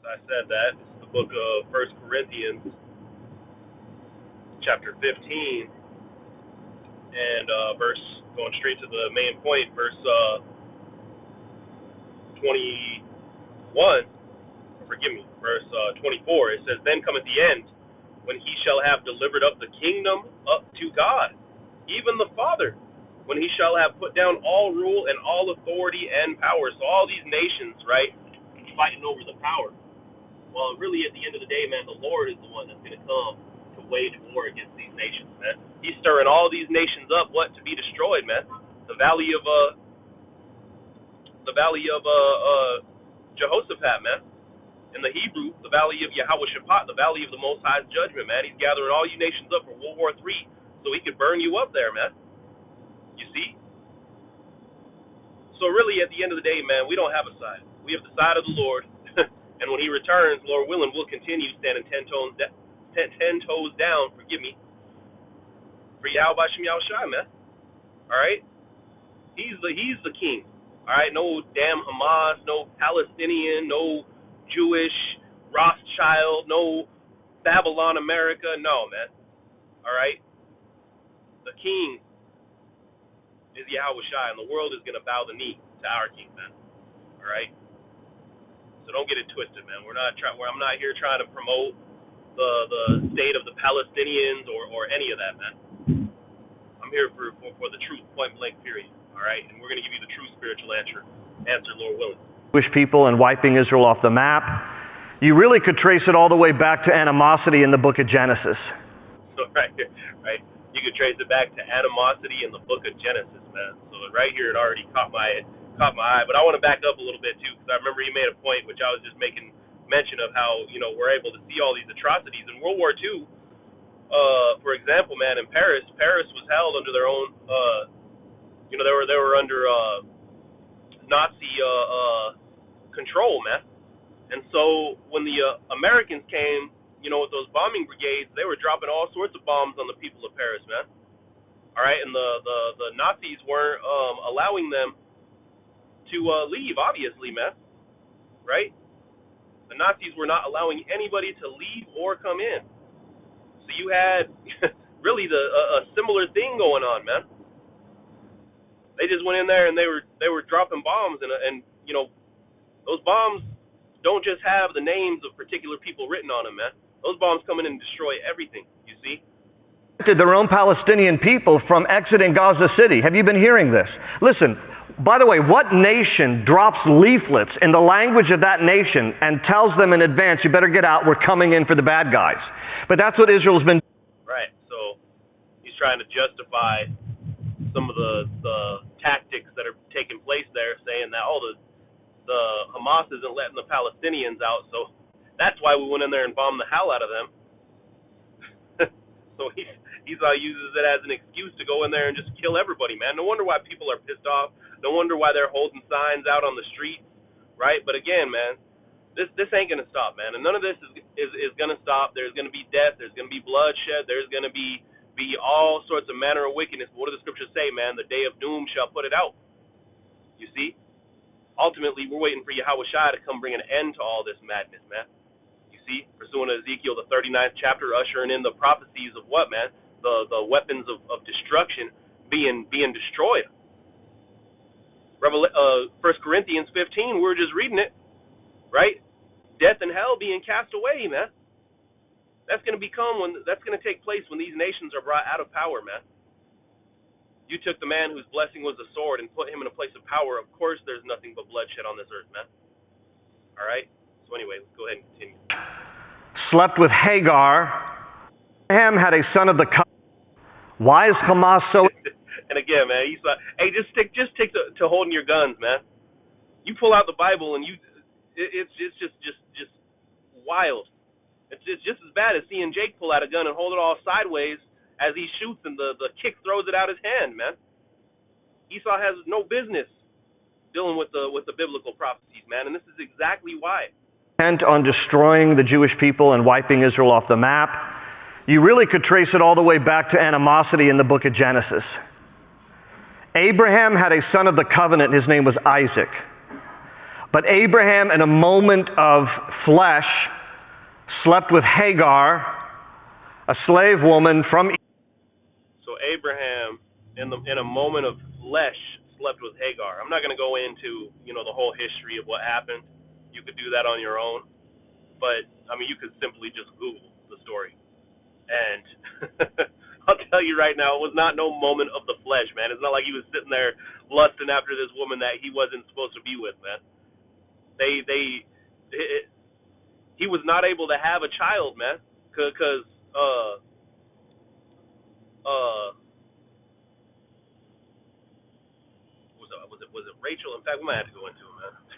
I said that. This is the book of 1 Corinthians, chapter 15, and going straight to the main point, verse 21, verse 24. It says, "Then cometh the end, when he shall have delivered up the kingdom up to God, even the Father, when he shall have put down all rule and all authority and power." So all these nations, right, fighting over the power. Well, really, at the end of the day, man, the Lord is the one that's going to come to wage war against these nations, man. He's stirring all these nations up, to be destroyed, man. The valley of Jehoshaphat, man. In the Hebrew, the valley of Yahweh-Shaphat, the valley of the Most High's judgment, man. He's gathering all you nations up for World War III so he could burn you up there, man. You see? So really, at the end of the day, man, we don't have a side. We have the side of the Lord. And when he returns, Lord willing, we'll continue standing 10 toes down, for Yahweh Shem Yahushai, man. All right? He's the king. All right? No damn Hamas, no Palestinian, no Jewish Rothschild, no Babylon America. No, man. All right? The king is Yahushai, and the world is going to bow the knee to our king, man. All right? So don't get it twisted, man. I'm not here trying to promote the state of the Palestinians or any of that, man. I'm here for the truth, point blank, period. All right, and we're going to give you the true spiritual answer, Lord willing. Jewish people and wiping Israel off the map. You really could trace it all the way back to animosity in the book of Genesis. So right. You could trace it back to animosity in the book of Genesis, man. So right here, it already caught my eye. But I want to back up a little bit too, because I remember you made a point, which I was just making mention of, how we're able to see all these atrocities in World War II. For example, man, in Paris was held under their own. They were under Nazi control, man. And so when the Americans came, with those bombing brigades, they were dropping all sorts of bombs on the people of Paris, man. All right, and the Nazis weren't allowing them to leave, obviously, man. Right? The Nazis were not allowing anybody to leave or come in. So you had really a similar thing going on, man. They just went in there and they were dropping bombs, and those bombs don't just have the names of particular people written on them, man. Those bombs come in and destroy everything, you see? Their own Palestinian people from exiting Gaza City. Have you been hearing this? Listen, by the way, what nation drops leaflets in the language of that nation and tells them in advance, you better get out, we're coming in for the bad guys? But that's what Israel's been doing. Right, so he's trying to justify some of the tactics that are taking place there, saying that, the Hamas isn't letting the Palestinians out, so that's why we went in there and bombed the hell out of them. So he uses it as an excuse to go in there and just kill everybody, man. No wonder why people are pissed off. No wonder why they're holding signs out on the streets, right? But again, man, this ain't gonna stop, man. And none of this is gonna stop. There's gonna be death. There's gonna be bloodshed. There's gonna be all sorts of manner of wickedness. What do the scriptures say, man? The day of doom shall put it out. You see? Ultimately, we're waiting for Yahushua to come bring an end to all this madness, man. You see? Pursuant to Ezekiel, the 39th chapter, ushering in the prophecies of what, man? The weapons of destruction being destroyed. 1 Corinthians 15, we're just reading it, right? Death and hell being cast away, man. That's going to take place when these nations are brought out of power, man. You took the man whose blessing was the sword and put him in a place of power. Of course there's nothing but bloodshed on this earth, man. All right? So anyway, let's go ahead and continue. Slept with Hagar. Abraham had a son of the covenant. Why is Hamas so... And again, man, hey, just stick to holding your guns, man. You pull out the Bible and it's just wild. It's just as bad as seeing Jake pull out a gun and hold it all sideways as he shoots and the kick throws it out his hand, man. Esau has no business dealing with the biblical prophecies, man, and this is exactly why. Bent on destroying the Jewish people and wiping Israel off the map. You really could trace it all the way back to animosity in the book of Genesis. Abraham had a son of the covenant. His name was Isaac. But Abraham, in a moment of flesh, slept with Hagar, a slave woman from Egypt. So Abraham, in a moment of flesh, slept with Hagar. I'm not going to go into the whole history of what happened. You could do that on your own, but I mean you could simply just Google the story, and I'll tell you right now, it was not no moment of the flesh, man. It's not like he was sitting there lusting after this woman that he wasn't supposed to be with, man. He was not able to have a child, man, because uh was it Rachel? In fact, we might have to go into it, man.